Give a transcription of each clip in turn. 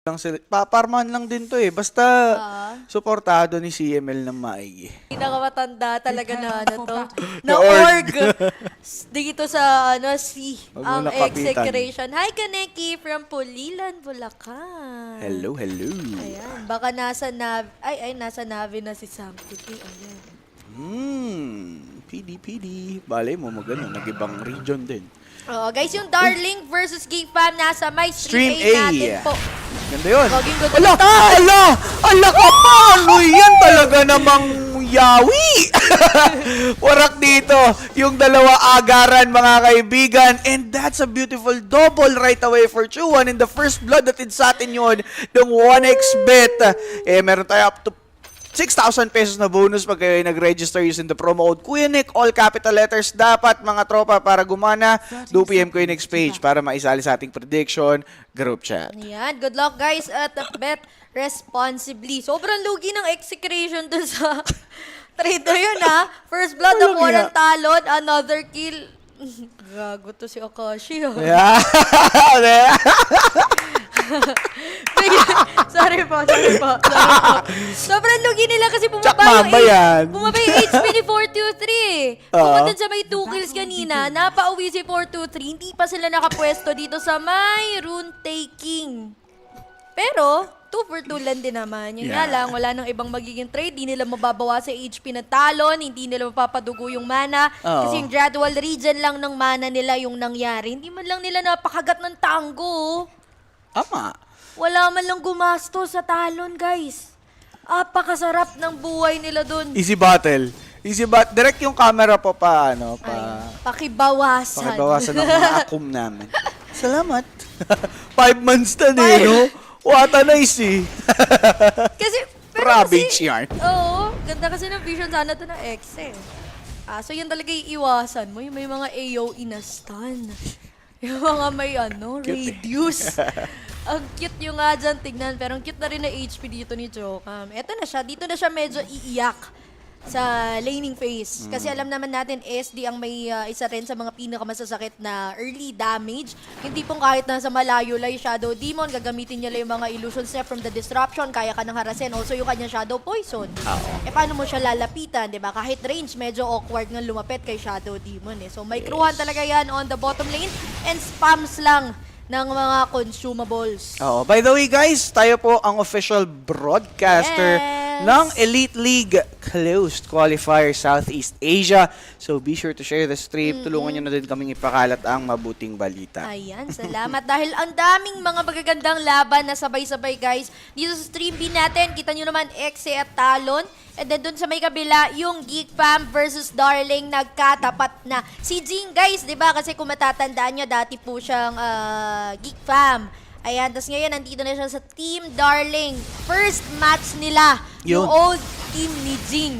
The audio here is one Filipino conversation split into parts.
lang sila. Paparman lang din to eh. Basta suportado ni CML ng maigi. Pinakamatanda talaga na ano to. Na org. org. Dito sa ano si Huwag mo ang nakapitan. execration. Hi Kaneki from Pulilan, Bulacan. Hello, hello. Ayan, baka nasa nasa Navi na si Sam Kuti. Ayan. PD. Balay mo magano, nag-ibang region din. Oo, guys, yung Darling versus Geek Fam nasa my Stream stream A A. natin po. Ganda yun. Gaging ganda. Ala ka pa! Ano yan talaga namang yawi? Warak dito. Yung dalawa agaran, mga kaibigan. And that's a beautiful double right away for Chuan. In the first blood natin sa atin yun, yung 1xbet. Meron tayo up to 6,000 pesos na bonus pag kayo ay nag-register using the promo code Kuya Nick, all capital letters. Dapat mga tropa para gumana, do PM Kuya Nick's page para maisali sa ating prediction group chat. Ayan, good luck guys at bet responsibly. Sobrang lugi ng execration dun sa trade na yun ha. First blood Walang ako iya. ng talon, another kill. Gago to si Akashi. Oh. Yeah. Sorry po. Sobrang lugi nila kasi Tsak mamba yan. bumaba yung HP ni 423. Pumunta sa may 2 kills kanina, napauwi si 423, hindi pa sila nakapwesto dito sa may rune taking. Pero, 2 for 2 lang din naman. Yun nga lang, wala nang ibang magiging trade. Di nila mababawa sa HP ng talon. Hindi nila mapapadugo yung mana. Kasi yung gradual regen lang ng mana nila yung nangyari. Hindi man lang nila napakagat ng tango. Ama. Wala man lang gumasto sa talon, guys. Apakasarap ng buhay nila dun. Easy battle. Direct yung camera po Pakibawasan. pakibawasan ng mga akum namin. Salamat. 5 months na din, no? Wata nice eh. Kasi, Ravage yarn. Oo, ganda kasi ng vision sana to ng X eh. So yun talaga iiwasan mo, yung may mga AO inastan. Yung mga may radius. Ang cute yung nga dyan, tignan. Pero ang cute na rin na HP dito ni Jokam. Eto na siya, dito na siya medyo iiyak sa laning phase. Kasi alam naman natin, SD ang may isa rin sa mga pinakamasasakit na early damage. Hindi pong kahit nasa malayo lang yung Shadow Demon, gagamitin niya lang yung mga illusions niya from the disruption, kaya ka nang harasin. Also yung kanyang Shadow Poison. Paano mo siya lalapitan, di ba? Kahit range, medyo awkward nga lumapit kay Shadow Demon eh. So may kruhan talaga yan on the bottom lane and spams lang ng mga consumables. By the way guys, tayo po ang official broadcaster ng Elite League Closed Qualifier Southeast Asia. So be sure to share the stream. Tulungan nyo na din kaming ipakalat ang mabuting balita. Ayan, salamat. Dahil ang daming mga magagandang laban na sabay-sabay guys. Dito sa stream B natin, kita nyo naman Exe at Talon. And then dun sa may kabila, yung Geek Fam versus Darling nagkatapat na. Si Jing guys, di ba? Kasi kung matatandaan nyo, dati po siyang Geek Fam. Ayan, tapos ngayon nandito na siya sa Team Darling. First match nila, yung old team ni Jing.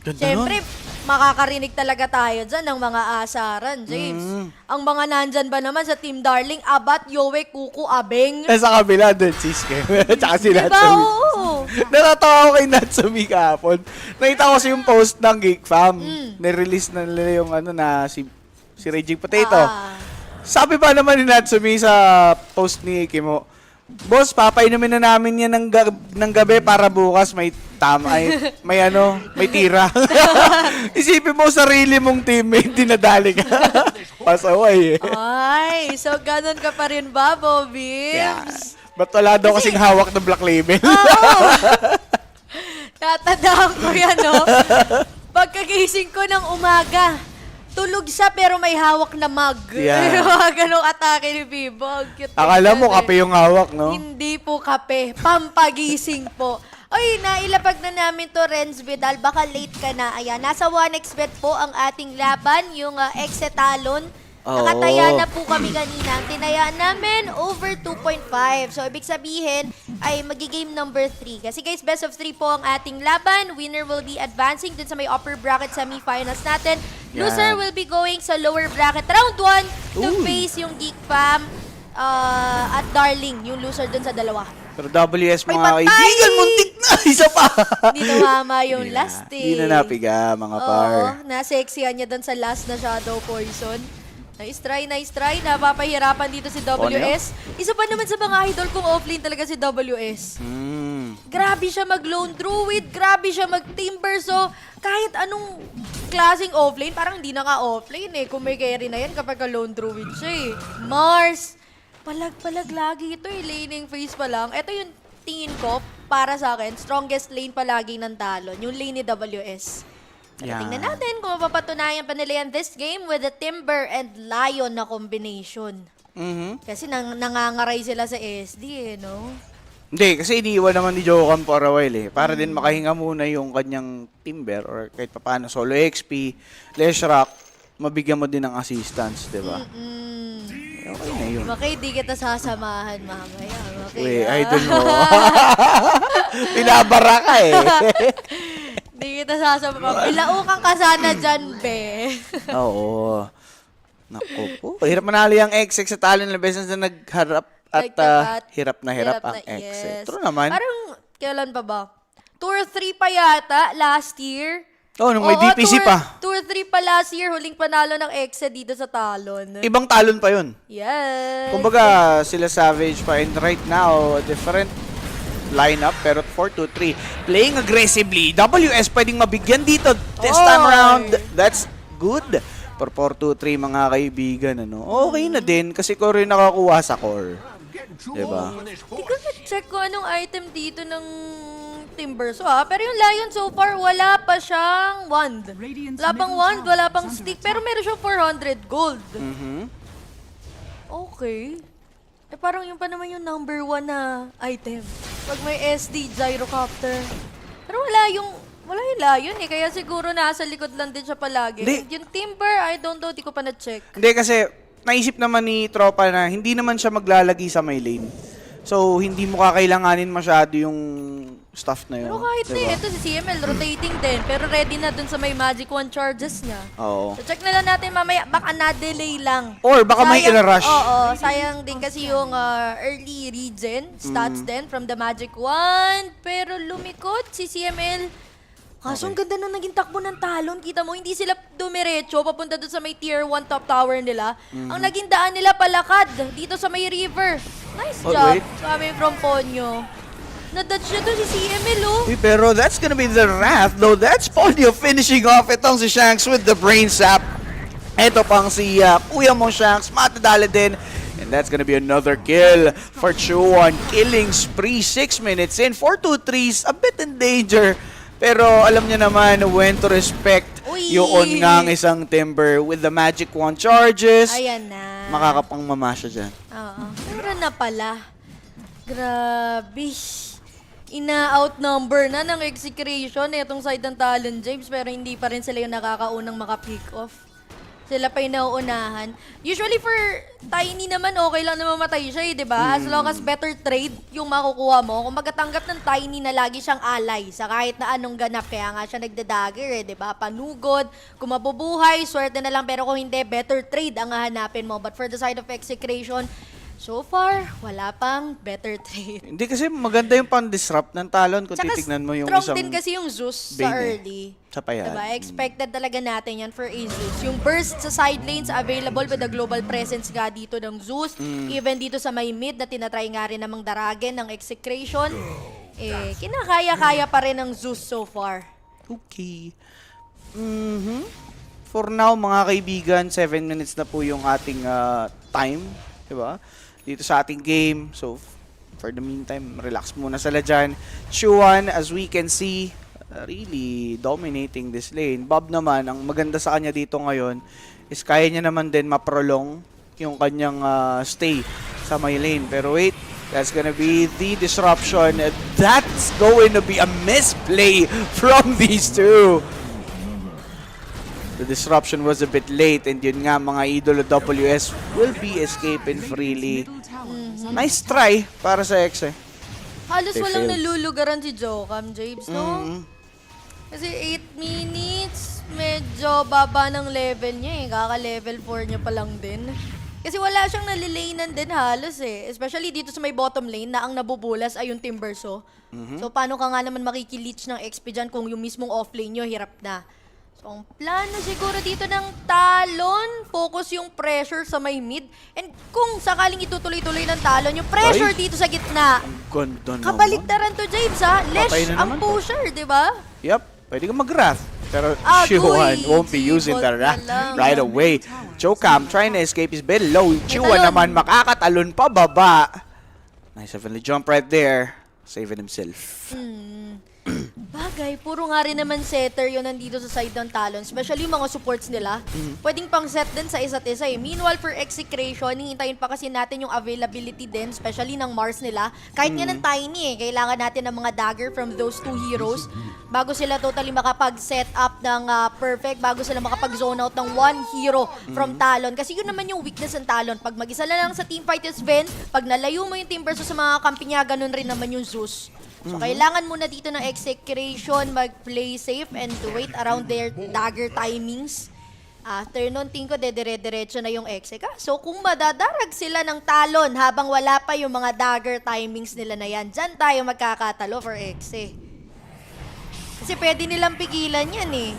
Siyempre, makakarinig talaga tayo dyan ng mga asaran, James. Ang mga nandyan ba naman sa Team Darling, Abat, Yowe, Kuku, Abeng. Sa kabila doon, Siske. Tsaka si Diba? Natsumi. Oo. Natatawa ko kay Natsumi kahapon. Nakita ko kasi yung post ng Geek Fam. Nirelease na nila yung si Raging Potato. Sabi pa naman ni Natsumi sa post ni Kimo, Boss, papainumin na namin yan ng gabi para bukas may may tira. Isipin mo sarili mong teammate, dinadali ka. Pasaway eh. Ay, so ganun ka pa rin ba, Bobby? Yeah. Ba't wala daw kasing hawak ng Black Label? Oo. Tatandaan ko yan, no? Pagkagising ko ng umaga, tulog siya pero may hawak na mug. Yeah. Ganong atake ni Bibo. Ang cute. Akala mo kape yung hawak, no? Hindi po kape. Pampagising po. Ay, nailapag na namin to, Renz Vidal. Baka late ka na. Ayan, nasa 1xbet po ang ating laban, yung Exe Talon. Nakataya na po kami kanina. Ang tinayaan namin, over 2.5. So, ibig sabihin, ay magigame number 3. Kasi guys, best of 3 po ang ating laban. Winner will be advancing dun sa may upper bracket semifinals natin. Loser will be going sa lower bracket round 1 to face yung Geek Fam at Darling, yung loser dun sa dalawa. Pero WS May mga patay! kaibigan, muntik na! Isa pa! Hindi tumama yung last eh. Hindi na napiga, mga par. Oo, nasexihan niya dun sa last na Shadow Poison. Nice try. Napapahirapan dito si WS. Isa pa naman sa mga idol kong offlane talaga si WS. Grabe siya mag-lone druid, grabe siya mag-timber. So, kahit anong klaseng offlane, parang hindi naka-offlane eh. Kung may carry na yan kapag lone druid siya eh. Mars, palag-palag lagi ito eh. Laning phase pa lang. Ito yung tingin ko, para sa akin, strongest lane palagi ng Talon. Yung lane ni WS. Tingnan natin kung mapapatunayan pa nila yan this game with the Timber and Lion na combination. Kasi nangangaray sila sa SD eh, no? Hindi, kasi iniiwan naman ni Jokam for a while eh. Para din makahinga muna yung kanyang Timber or kahit paano solo XP, Leshrac, mabigyan mo din ng assistance, di ba? Okay na yun. Makay, di kita sasamahan mamaya. Uy, idol mo. Pinabara ka eh. Di kita sasamahan. Bilaukan ka sana dyan, be. Oo. Naku po. Hirap manalo yung XX sa Talon na beses na nagharap at hirap na ang XX. Yes. True naman. Parang, kailan pa ba? Tour 3 pa yata, last year. Oh, nung may DPC pa. Tour 3 pa last year, huling panalo ng EXE dito sa Talon. Ibang Talon pa yun. Yes. Kumbaga, sila Savage pa. And right now, different lineup. Pero 4-2-3. Playing aggressively. WS pwedeng mabigyan dito this time around. That's good. For 4-2-3 mga kaibigan. Ano? Okay na din kasi ko rin nakakuha sa core. Diba? Hindi ko na-check kung anong item dito ng Timber. Pero yung Lion so far, wala pa siyang wand. Wala pang wand, wala pang stick. Pero meron siyang 400 gold. Okay. Parang yun pa naman yung number 1 na item. Pag may SD, Gyrocopter. Pero wala yung Lion eh. Kaya siguro nasa likod lang din siya palagi. And yung Timber, I don't know, di ko pa na-check. Hindi kasi naisip naman ni Tropa na hindi naman siya maglalagi sa may lane. So, hindi mo kakailanganin masyado yung stuff na yun. Pero kahit diba? ito si CML, rotating din. Pero ready na dun sa may Magic Wand charges niya. Oo. So check na lang natin mamaya, baka na-delay lang. Or baka may ina-rush. Oo, sayang din kasi yung early regen stats din from the Magic Wand. Pero lumikot si CML. Kaso ang ganda na naging takbo ng Talon. Kita mo, hindi sila dumiretso papunta doon sa may tier 1 top tower nila. Ang naging daan nila palakad dito sa may river. Nice job. Sabi from Ponyo. Nadodge na doon si CML, oh. Uy, pero that's gonna be the Wrath. Though that's Ponyo finishing off itong si Shanks with the Brain Sap. Ito pang si Kuya mong Shanks. Matadali din. And that's gonna be another kill for Chuan. Killing spree 6 minutes in. 4-2-3's a bit in danger. Pero alam niya naman when to respect yung ngang isang Timber with the Magic Wand charges. Ayan na. Makakapang mamasya dyan. Oo. Pero na pala. Grabe. Ina-outnumber na ng execution itong side ng Talon James pero hindi pa rin sila yung nakakaunang maka-pick off. Sila pa yung nauunahan. Usually for Tiny naman, okay lang na mamatay siya, di ba? As long as better trade yung makukuha mo. Kung magatanggap ng Tiny na lagi siyang ally sa kahit na anong ganap, kaya nga siya nagda-dagger, di ba? Panugod, kung mabubuhay, swerte na lang. Pero kung hindi, better trade ang hahanapin mo. But for the side of execution, so far, wala pang better trade. Hindi kasi maganda yung pang-disrupt ng Talon kung Tsaka titignan mo yung strong isang din kasi yung Zeus Bane sa eh. early. Sa payan. Diba? Expected talaga natin yan for a Zeus. Yung burst sa side lanes available with the global presence nga dito ng Zeus. Even dito sa may mid na tinatry nga rin namang daragin ng execration. Kinakaya-kaya pa rin ng Zeus so far. Okay. For now, mga kaibigan, 7 minutes na po yung ating time. Diba? Dito sa ating game. So, for the meantime, relax muna sila dyan. Chuan, as we can see, really dominating this lane. Bob naman, ang maganda sa kanya dito ngayon is kaya niya naman din maprolong yung kanyang stay sa may lane. Pero wait, that's gonna be the disruption. That's going to be a misplay from these two. The disruption was a bit late and yun nga mga idolo WS will be escaping freely. Nice try para sa X eh. Halos They walang failed. nalulugaran si Jokam, James, no? Kasi 8 minutes, medyo baba ng level niya eh. Kaka-level 4 niya pa lang din. Kasi wala siyang nalilanan din halos eh. Especially dito sa may bottom lane na ang nabubulas ay yung Timbersaw. So paano ka nga naman makikilitch ng XP dyan kung yung mismong offlane nyo hirap na. Ang plano siguro dito ng Talon, focus yung pressure sa may mid. And kung sakaling itutuloy-tuloy ng Talon, yung pressure Ay. dito sa gitna, Ganda naman. kabaliktaran to, James, ha? Lesh Patay na ang naman to. pusher, di ba? Yep, pwede ka mag-wrath. Pero Agoy, Chuan won't be using the G-Bolt wrath na lang. right away. Chokam trying to escape his bed low. Chuan talon. naman makakatalon pa baba. Nice heavenly jump right there. Saving himself. Bagay, puro nga rin naman setter yun nandito sa side ng Talon. Especially yung mga supports nila. Pwedeng pang set din sa isa't isa eh. Meanwhile, for execration, hihintayin pa kasi natin yung availability din, especially ng Mars nila. Kahit nga ng Tiny eh, kailangan natin ng mga dagger from those two heroes bago sila totally makapag-set up ng perfect, bago sila makapag-zone out ng one hero from Talon. Kasi yun naman yung weakness ng Talon. Pag mag-isa lang sa teamfight is Ven, pag nalayo mo yung team versus sa mga kampi niya, ganun rin naman yung Zeus. So, kailangan muna dito ng execution, mag-play safe, and to wait around their dagger timings. After nun, tingin ko, dedire-diretso na yung exec. So, kung madadarag sila ng Talon habang wala pa yung mga dagger timings nila na yan, dyan tayo magkakatalo for exec. Kasi pwede nilang pigilan yan eh.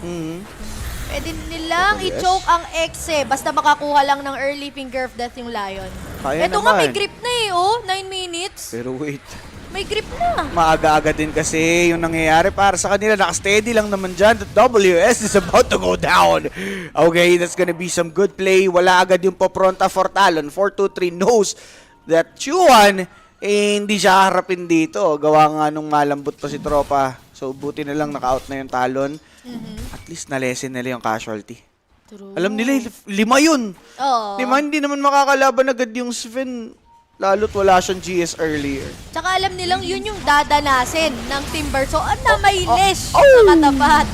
Pwede nilang Yes. i-choke ang exec, basta makakuha lang ng early finger of death yung Lion. Kaya Ito nga, may naman. grip na eh, oh. 9 minutes. Pero wait. May grip na. Maaga-aga din kasi yung nangyayari para sa kanila. Naka-steady lang naman dyan. The WS is about to go down. Okay, that's gonna be some good play. Wala agad yung popronta for Talon. 4-2-3 knows that Chuan, hindi siya harapin dito. Gawa nga nung malambot pa si tropa. So, buti na lang naka-out na yung Talon. At least na-lessen nila yung casualty. True. Alam nila, 5 yun. Oo. 5, hindi naman makakalaban agad yung Sven. Lalo't wala siyang GS earlier. Tsaka alam nilang yun yung dadanasin ng Timber. So, na may lesh oh. sa katapat.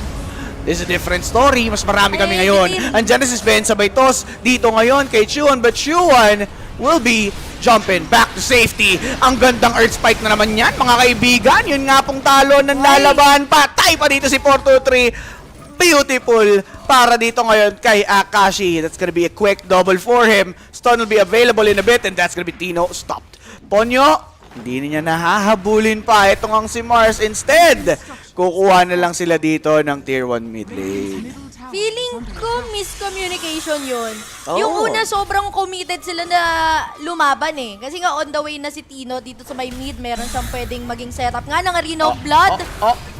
This is a different story. Mas marami kami Ay, ngayon. din. Andyan na si Sven sabay toss dito ngayon kay Chuan. But Chuan will be jumping back to safety. Ang gandang Earth Spike na naman yan, mga kaibigan. Yun nga pong talo ng lalaban. Patay pa dito si 4-2-3. Beautiful para dito ngayon kay Akashi. That's gonna be a quick double for him. Stun will be available in a bit and that's gonna be Tino stopped. Ponyo, hindi niya nahahabulin pa. Ito ngang si Mars instead. Kukuha na lang sila dito ng tier 1 mid lane. Feeling ko miscommunication yun. Oo. Yung una, sobrang committed sila na lumaban eh. Kasi nga on the way na si Tino dito sa may mid, meron siyang pwedeng maging setup nga ng Arena of Blood.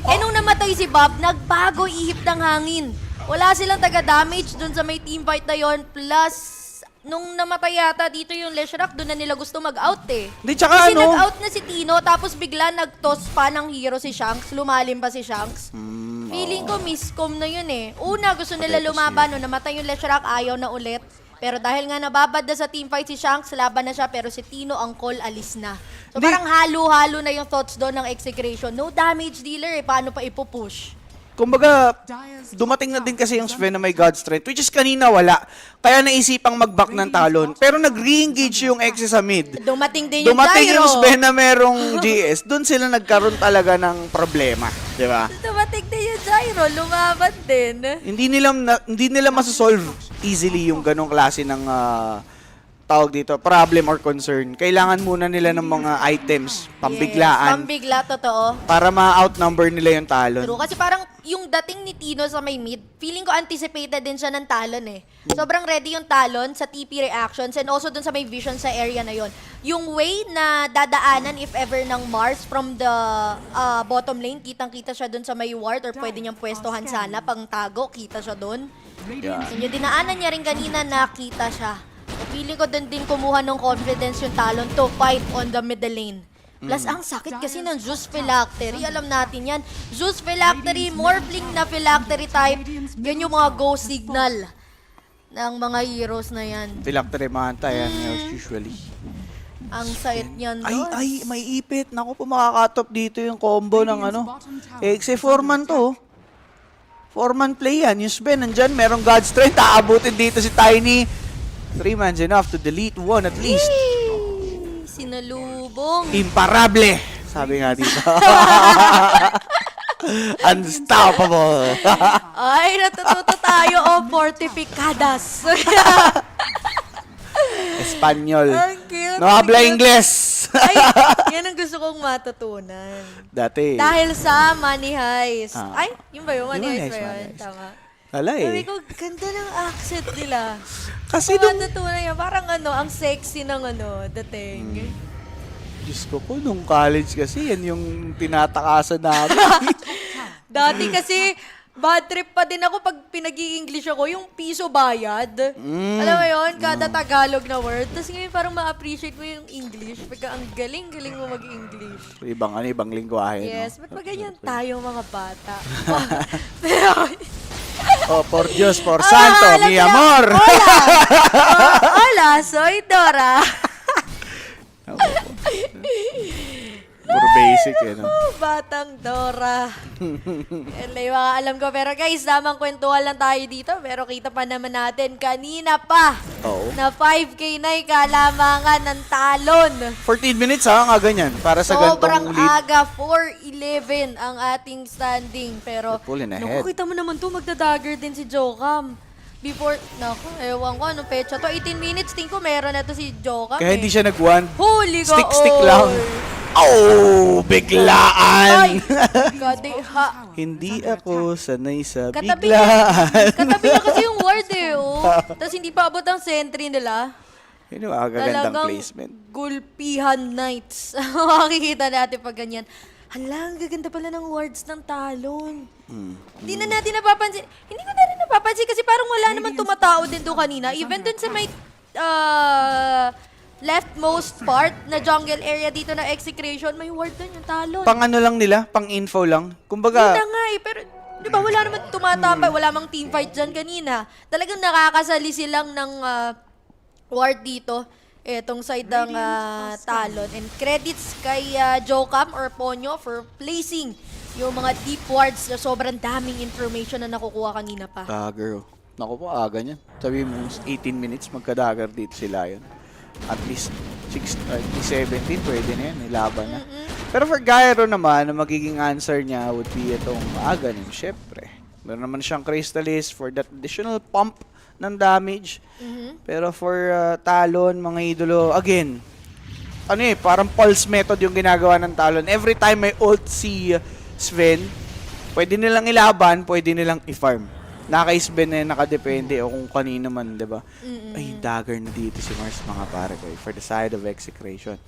Eh nung namatay si Bob, nagbago ihip ng hangin. Wala silang taga-damage dun sa may teamfight na yon. Plus, nung namatay yata dito yung Leshrac, dun na nila gusto mag-out eh. Di, tsaka Kasi ano? nag-out na si Tino, tapos bigla nag-toss pa ng hero si Shanks. Lumalim pa si Shanks. Feeling ko miscom na yun eh. Una, gusto nila lumaban. Nung namatay yung Leshrac, ayaw na ulit. Pero dahil nga nababad na sa teamfight si Shanks, laban na siya. Pero si Tino, ang call, alis na. So Di- parang halo-halo na yung thoughts doon ng execration. No damage dealer eh. Paano pa ipupush? Kumbaga, dumating na din kasi yung Sven na may God Strength, which is kanina wala. Kaya naisipang mag-back ng Talon. Pero nag-re-engage yung Exe sa mid. Dumating din yung Dumating Gyro. yung Sven na merong GS, doon sila nagkaroon talaga ng problema. Di ba? Dumating din yung Gyro. Lumaban din. Hindi nila masasolve easily yung ganong klase ng tawag dito, problem or concern. Kailangan muna nila ng mga items, Yes, pambiglaan, pambigla, totoo. para ma-outnumber nila yung Talon. True. Kasi parang yung dating ni Tino sa may mid, feeling ko anticipated din siya ng Talon eh. Sobrang ready yung Talon sa TP reactions and also dun sa may vision sa area na yon. Yung way na dadaanan if ever ng Mars from the bottom lane, kitang-kita siya dun sa may ward or pwede niyang pwestohan sana pang tago, kita siya dun. Yeah. And yung dinaanan niya rin kanina, nakita siya. So, feeling ko dun din kumuha ng confidence yung Talon to fight on the middle lane. Plus, ang sakit kasi ng Zeus Phylactery. Alam natin yan. Zeus Phylactery, Morphling na Phylactery type. Yan yung mga go signal ng mga heroes na yan. Phylactery Manta yan, usually. Ang site niyan doon. Ay, may ipit. Naku po, makakatop dito yung combo ng Exe, 4-man to. 4-man play yan. Yung Sven, nandyan, merong God Strength. Aabutin dito si Tiny. 3-man's enough to delete one at least. Yay! Sinalubong. Imparable, sabi nga dito. Unstoppable. Ay, natututo tayo o fortificadas. Espanyol. Ang cute. No habla Ingles. Ay, yan ang gusto kong matutunan. Dati. Dahil sa Money Heist. Ah. Ay, yun ba yun? Money Yung Heist ba Money yun? Heist. Tama. Hala Sabi eh. ko, ganda ng accent nila. Kasi Mga nung, natutunan yan, parang ang sexy ng dating. Diyos ko po, nung college kasi, yan yung tinatakasan namin. Dati kasi, bad trip pa din ako pag pinag-i-English ako, yung piso bayad. Alam mo yun, kada Tagalog na word. Tapos ngayon parang ma-appreciate mo yung English. Pagka ang galing-galing mo mag-English. ibang lingwahe, Yes, no? ba't ba ganyan tayo mga bata? Pero, Oh, por Dios, por Santo, alam mi ko na. amor. Hola! Hola, soy Dora. Puro basic, eh, no? Batang Dora. Yan lang yung mga alam ko. Pero guys, damang kwentuhan lang tayo dito. Pero kita pa naman natin kanina pa Oo. na 5K na kalamangan ng talon. 14 minutes ha, nga ganyan. Para sa Sobrang gantong lead. aga, 4-11 ang ating standing. Pero, Pulling ahead. naku, kita mo naman to, magdadagger din si Jokam. Before, naku, ewan ko, anong petsa to? 18 minutes, tingko meron na to si Jokam. Kaya hindi siya nag-one. Holy ka, Stick lang. Oh, biglaan. Ay, kadi, ha. Hindi ako sanay sa Katabi niya, biglaan. katabi niya kasi yung ward eh, oh. Tapos hindi pa abot ang sentry nila. Yun yung agagandang placement. Gulpihan Knights. Makikita natin pag ganyan. Hala, ang gaganda pala ng wards ng talon. Hindi na natin napapansin. Hindi ko na rin napapansin kasi parang wala naman tumatao din doon kanina. Even doon sa may leftmost part na jungle area dito na execration, may ward doon yung talon. Pang ano lang nila, pang info lang. Yun Kumbaga, na nga eh, pero di ba wala naman tumatambay, wala mang teamfight dyan kanina. Talagang nakakasali silang ng ward dito. Etong side ng talon. And credits kay Jokam or Ponyo for placing yung mga deep wards na sobrang daming information na nakukuha kanina pa. dagger. Naku po, aga niyan. Sabi mo, 18 minutes, magka-dagger dito sila yun. At least 17, pwede na yan, nilaban na. Pero for Gyro naman, ang magiging answer niya would be itong Aghanim, syempre. Meron naman siyang Crystallis for that additional pump ng damage. Pero for Talon, mga idolo, again, ano eh, parang pulse method yung ginagawa ng Talon. Every time may ult si Sven, pwede nilang ilaban, pwede nilang i-farm. Naka-Sven na yun, nakadepende o kung kanino man, di ba? Ay, dagger na dito si Mars, mga pare ko, for the side of execration.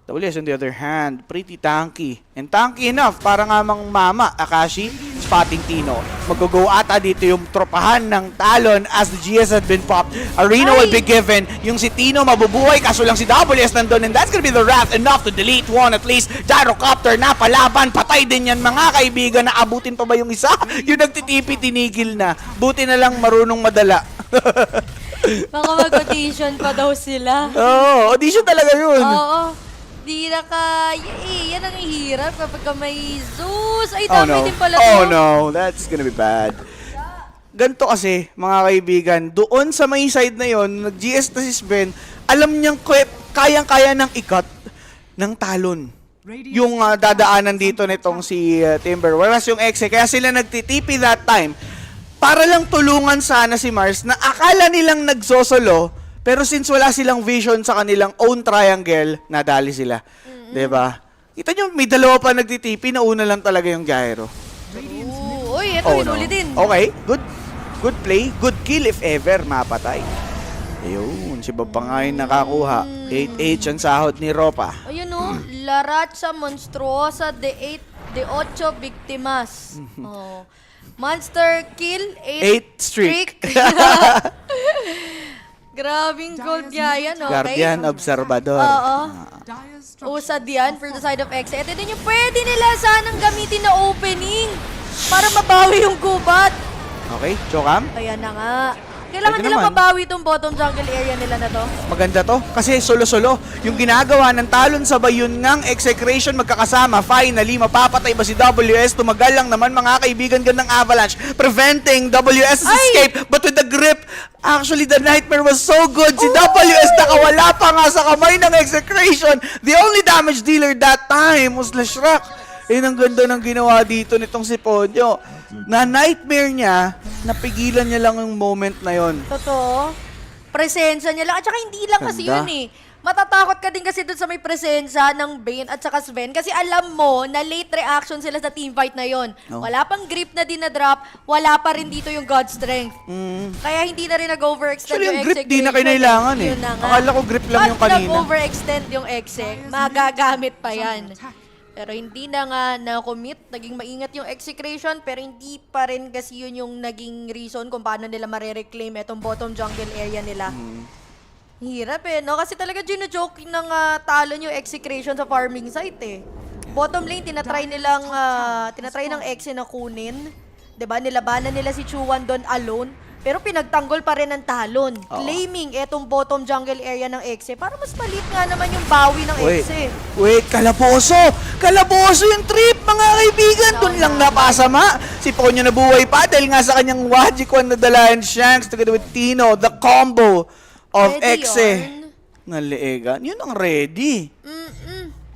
WS on the other hand, pretty tanky. And tanky enough para nga mang mama, Akashi, spotting Tino. Mag-go ata dito yung tropahan ng Talon as the GS had been popped. Arena will be given. Yung si Tino mabubuhay, kaso lang si WS nandun. And that's gonna be the wrath enough to delete one at least. Gyrocopter na palaban, patay din yan mga kaibigan. Naabutin pa ba yung isa? Yung nagtitipi, tinigil na. Buti na lang marunong madala. Baka mag-audition pa daw sila. Oo, audition talaga yun. Oo. Di na kaya eh. Yan ang hirap kapag may Zeus. Ay, Oh dami no. din pala Oh to. no, that's gonna be bad. Ganto kasi, mga kaibigan, doon sa may side na yon, nag-GS na si Sven, alam niyang kayang-kaya ng ikat ng Talon. Yung dadaanan dito nitong si Timber. Whereas yung Exe, kaya sila nagtitipi that time, para lang tulungan sana si Mars na akala nilang nagsosolo, pero since wala silang vision sa kanilang own triangle, nadali sila. 'Di ba? Kita nyo, may dalawa pa nagtitipi, nauna lang talaga yung Gyro. Uy, ito, hinuli din. Okay, good play, good kill if ever mapatay. Ayun, si Bob pa nga yung nakakuha. 8-8 ang sahod ni Ropa. Ayun o, Laratsa Monstruosa de 8 Biktimas. Oh. Monster kill, 8 8 streak. Grabing gold niya yan, okay? Guardian Observador. Oo. Usad yan for the side of X. Ito din yung pwede nila sanang gamitin na opening para mabawi yung gubat. Okay, Chokam. Ayan na nga. Kailangan Pwede nila naman. mabawi itong bottom jungle area nila na to. Maganda to. Kasi solo-solo. Yung ginagawa ng Talon sabay yun ngang execration magkakasama. Finally, mapapatay ba si WS? Tumagal lang naman mga kaibigan gandang avalanche. Preventing WS's escape. But with the grip, actually the nightmare was so good. Si WS nakawala pa nga sa kamay ng execration. The only damage dealer that time was Lashrak. Ang ganda ng ginawa dito nitong si Ponyo. Na nightmare niya, napigilan niya lang yung moment na yon. Totoo. Presensya niya lang. At saka hindi lang kasi Ganda. yun eh. Matatakot ka din kasi dun sa may presensya ng Bane at saka Sven kasi alam mo na late reaction sila sa teamfight na yon. No. Wala pang grip na dinadrop, wala pa rin dito yung God Strength. Kaya hindi na rin nag-overextend Actually, yung yung grip di na execution. kinailangan eh. Yun na nga. Akala ko grip lang yung Pag kanina. nag-overextend yung exec, magagamit pa yan. Pero hindi na nga na-commit, naging maingat yung execution, pero hindi pa rin kasi yun yung naging reason kung paano nila mare-reclaim itong bottom jungle area nila. Hirap eh, no? Kasi talaga gino-joke ng talon yung execution sa farming site eh. Bottom lane, tinatry ng Exe na kunin. 'Di ba? Nilabanan nila si Chuan doon alone. Pero pinagtanggol pa rin ng talon. Claiming etong bottom jungle area ng Exe para mas maliit nga naman yung bawi ng Exe. Wait, Kalaboso! Kalaboso yung trip, mga kaibigan! Doon lang napasama. Si Ponyo nabuhay pa dahil nga sa kanyang Magic One na dalayan Shanks together with Tino, the combo of Ready Exe. yun. Naliigan. Yun ang ready.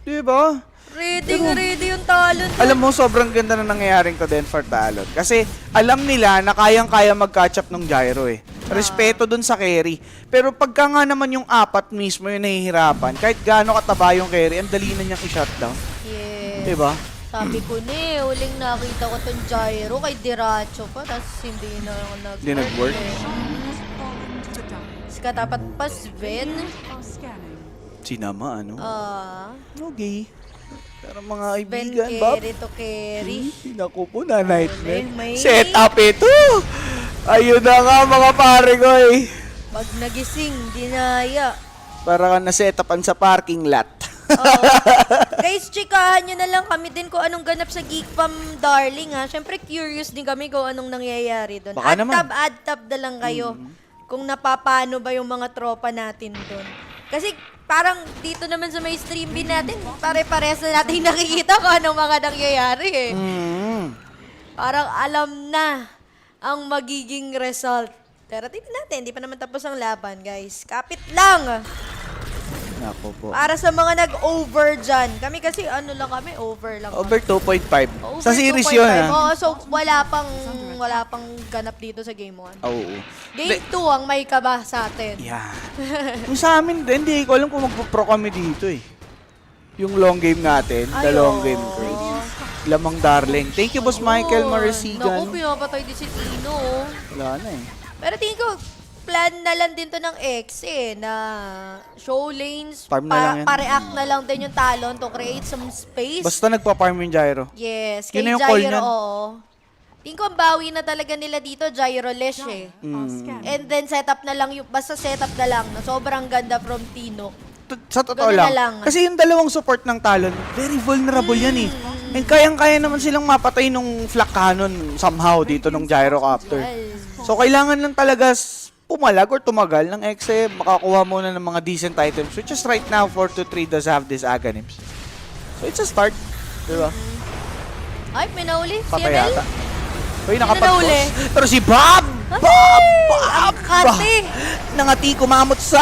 Diba? Ready yung talon. Alam mo, sobrang ganda na nangyayaring to din for Talon. Kasi alam nila na kayang-kaya mag-catch up ng Gyro eh. Respeto dun sa carry. Pero pagka nga naman yung apat mismo yung nahihirapan, kahit gaano kataba yung carry, ang dali na niyang i-shutdown. Yes. Diba? Sabi ko ni, huling nakita ko tong Gyro kay Diracho pa, tapos hindi na nag-work. Hindi nag-work? Katapat pa Sven. Sinama, ano? Okay. Pero mga Sven kaibigan, Bob, carry to carry. naku po na nightmare. May- Set up ito! Ayun na nga mga pare ko eh. Pag nagising, dinaya. Para ka na-setupan sa parking lot. Oo. Guys, chikahan nyo na lang kami din kung anong ganap sa Geek Fam Darling ha. Siyempre curious din kami kung anong nangyayari doon. Baka naman. Add tab na lang kayo kung napapano ba yung mga tropa natin doon. Kasi parang dito naman sa may stream bin natin, pare-pares na natin nakikita kung anong mga nangyayari eh. Parang alam na ang magiging result. Pero tingnan natin, hindi pa naman tapos ang laban, guys. Kapit lang! Naku po. Para sa mga nag-over dyan. Kami kasi ano lang kami, over lang. Over 2.5. Over Sa series 2.5. yun ha. Oo, so wala pang ganap dito sa game 1. Oo. Game 2 ang may kaba sa atin. Yeah. Kung sa amin din, hindi ko alam kung magpo-pro kami dito eh. Yung long game natin, the long game craze. Lamang darling. Thank you, Boss Michael Marisigan. Naku, pinapatay din si Tino. Oh. Wala na eh. Pero tingin ko, plan na lang din to ng X eh, na show lanes, Farm na lang yan. pa-react na lang din yung talon to create some space. Basta nagpa-farm yung Gyro. Yes, Yun kay na yung call Gyro, niyan. oo. Tingin ko ang bawi na talaga nila dito, Gyro-lesh eh. And then setup na lang, basta setup na lang, na sobrang ganda from Tino. Sa totoo Ganun na lang. lang. Kasi yung dalawang support ng Talon, very vulnerable yan eh. And kayang-kaya naman silang mapatay nung flak cannon somehow dito nung Gyrocopter. So kailangan lang talaga pumalag or tumagal ng Exe, makakuha muna ng mga decent items, which is right now 4-3 does have this Aghanims. So it's a start, di ba? Ay, may nauli. Si Patay Emel? yata. Uy, nauli? nakapag-toss. Pero si Bob! Ang kate! Nangati kumamot sa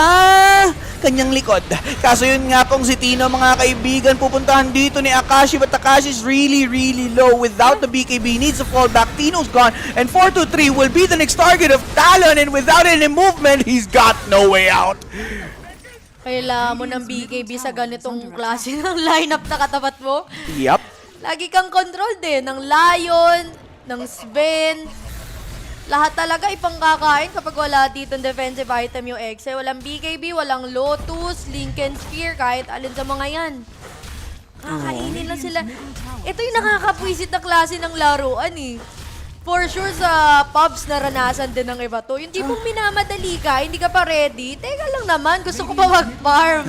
kanyang likod. Kaso yun nga pong si Tino, mga kaibigan, pupuntahan dito ni Akashi, but Akashi is really, really low. Without the BKB, he needs to fall back. Tino's gone, and 4-2-3 will be the next target of Talon, and without any movement, he's got no way out. Kailangan mo ng BKB sa ganitong klase ng lineup na katapat mo. Yup. Lagi kang control din ng Lion, ng Sven. Lahat talaga ipangkakain kapag wala dito defensive item yung Exe. Walang BKB, walang Lotus, Lincoln Spear, kahit alin sa mga yan. Kakainin lang sila. Ito yung nakakapwisit na klase ng laruan eh. For sure sa pubs naranasan din ng iba to. Yung tipong minamadali ka, hindi ka pa ready. Teka lang naman, gusto ko pa mag-farm.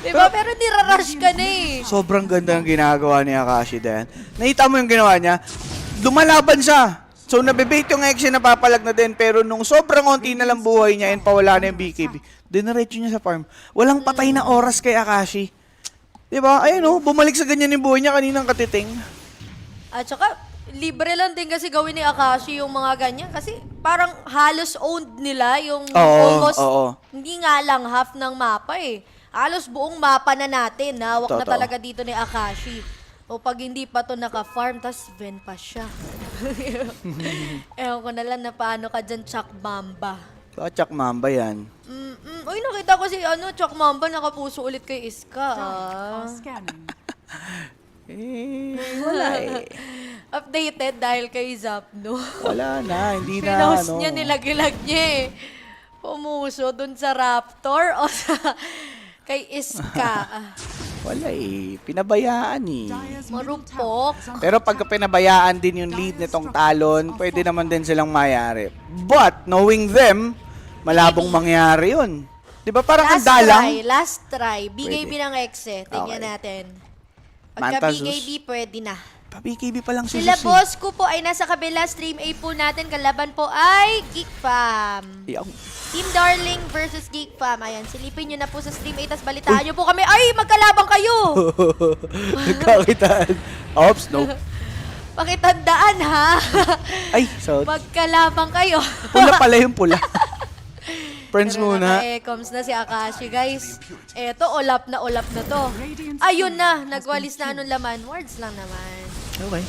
Diba? Pero nirarush ka na eh. Sobrang ganda ng ginagawa ni Akashi din. Nakita mo yung ginawa niya? Lumalaban siya. So, nabibait yung Exe, napapalag na din. Pero nung sobrang konti na lang buhay niya and pawala na yung BKB, dinaretso niya sa farm. Walang patay na oras kay Akashi. Diba? Ayun o, bumalik sa ganyan yung buhay niya kaninang katiting. At saka, libre lang din kasi gawin ni Akashi yung mga ganyan. Kasi parang halos owned nila yung almost, hindi nga lang half ng mapa eh. Halos buong mapa na natin, hawak na Totoo. talaga dito ni Akashi. O pag hindi pa to naka-farm, tas Sven pa siya. Ewan ko na lang na paano ka dyan, Chuck Mamba. Chak Mamba yan. Uy, Uy, nakita ko si Chok Mamba nakapuso ulit kay Iska. Wala eh. Updated dahil kay Zapno. Wala na, hindi na Pinost niya, nilagilag niya eh. Pumuso dun sa Raptor o sa kay Iska. Wala eh. Pinabayaan eh. Marupok. Pero pagka pinabayaan din yung lead nitong Talon, pwede naman din silang mayari. But, knowing them, malabong mangyari yun. Di ba parang ang dalang? Last try. BKB Pwede. ng Exe. Tingnan Okay. natin. Manta, Pagka Zeus. BKB, pwede na. Pa-BKB pa lang si Sila Zeus eh. boss ko po ay nasa kabila. Stream A po natin. Kalaban po ay Geek Fam. Yaw. Team Darling versus Geek Fam. Ayan, silipin nyo na po sa Stream A. Tas balitaan nyo po kami. Ay, magkalabang kayo! Nagkakitaan. Oops, no. Pakitandaan ha. Ay, so, Magkalabang kayo. pula pala yung pula. Friends Pero muna. naka-ecoms na si Akashi, guys. Eto, olap na to. Ayun na, nagwalis na anong laman. Words lang naman. Okay.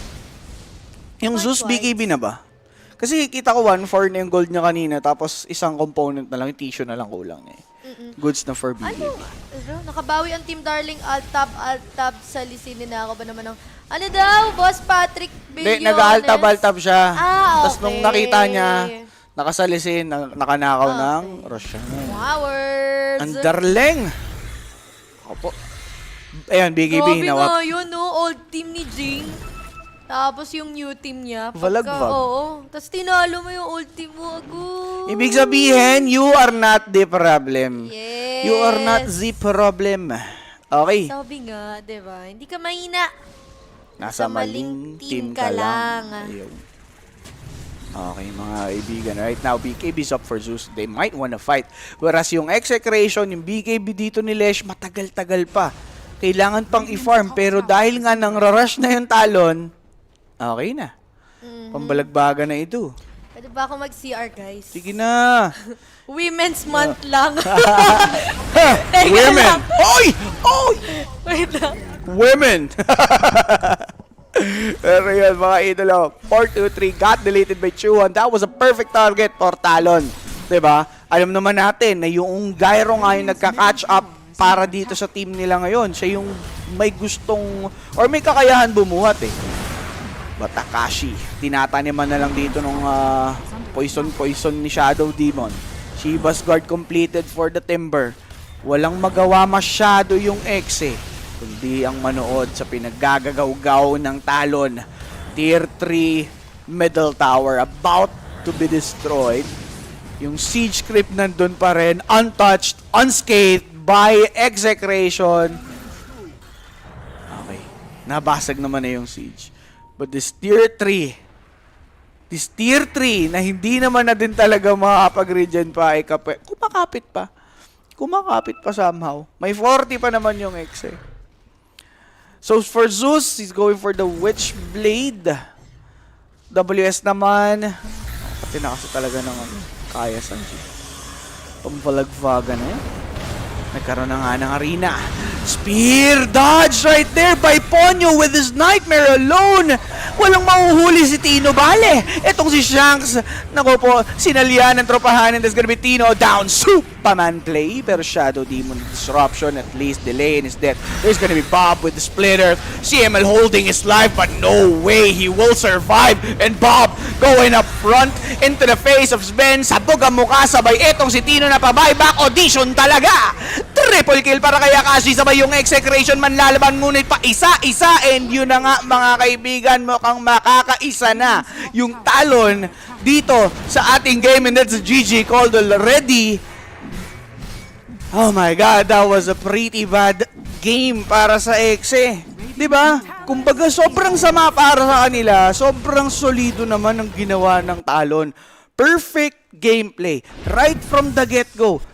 Yung White, Zeus white. BKB na ba? Kasi kita ko 1-4 na yung gold niya kanina, tapos isang component na lang, yung tissue na lang kulang eh. Goods na for BKB. Nakabawi ang Team Darling, alt-tab, salisinin na ako ba naman ng... Ano daw, Boss Patrick Billones? Hindi, nag-altab-altab siya. Ah, Tapos nung okay. nakita niya, nakasalisin, nakanakaw ng Roshan. Flowers! Ang darling! Opo. Ayan, BKB Grabe hinawak. nga yun, no? Old team ni Jing. Tapos yung new team niya. Valagbag. Oo. Tapos tinalo mo yung old team mo, agad. Ibig sabihin, you are not the problem. Yes. You are not the problem. Okay. Sabi nga, di ba? Hindi ka mahina. Nasa Sa maling maling team ka lang. Ayun. Okay, mga kaibigan. Right now, BKB is up for Zeus. They might wanna fight. Whereas yung Execration, yung BKB dito ni Lesh, matagal-tagal pa. Kailangan pang i-farm. Pero dahil nga nang rush na yung Talon, okay na. Pambalagbaga na ito. Pwede ba ako mag-CR, guys? Sige na. Women's Month lang. Women! Oy! Oy! Wait lang. Women! Pero yun, mga idolo, 4-2-3 got deleted by Chuan. That was a perfect target for Talon. Diba? Alam naman natin na yung Gyro nga yung nagka-catch up para dito sa team nila ngayon. Siya yung may gustong, or may kakayahan bumuhat eh. But Akashi, tinataniman na lang dito nung poison ni Shadow Demon. Shiva's Guard completed for the Timber. Walang magawa masyado yung Exe, kundi ang manood sa pinaggagagaw-gaw ng Talon. Tier 3 middle tower about to be destroyed. Yung siege creep nandun pa rin, untouched, unscathed by Execration. Okay, nabasag naman na yung siege. But this tier 3 na hindi naman na din talaga makakapag-regen pa ay kumakapit pa somehow. May 40 pa naman yung X eh. So for Zeus, he's going for the Witchblade. WS naman, pati na kasi talaga ng kaya Sanji. Pambalagvaga na yan. Nagkaroon na nga ng arena. Spear dodge right there by Ponyo with his Nightmare alone. Walang mahuhuli si Tino. Bale, etong si Shanks, naku po, sinalihan ng tropahan and there's gonna be Tino down. Superman play. Pero Shadow Demon disruption, at least delay in his death. There's gonna be Bob with the splitter. CML holding his life, but no way he will survive. And Bob going up front into the face of Sven. Sabog ang mukha, sabay etong si Tino na pa-buyback. Audition talaga. Triple kill para kay Akashi, sabay yung Execration man lalaban, ngunit pa isa-isa, and yun na nga mga kaibigan, mukhang makakaisa na yung Talon dito sa ating game, and that's a GG called already. Oh my god, that was a pretty bad game para sa Exe. Diba? Kumbaga sobrang sama para sa kanila, sobrang solido naman ang ginawa ng Talon. Perfect gameplay right from the get-go.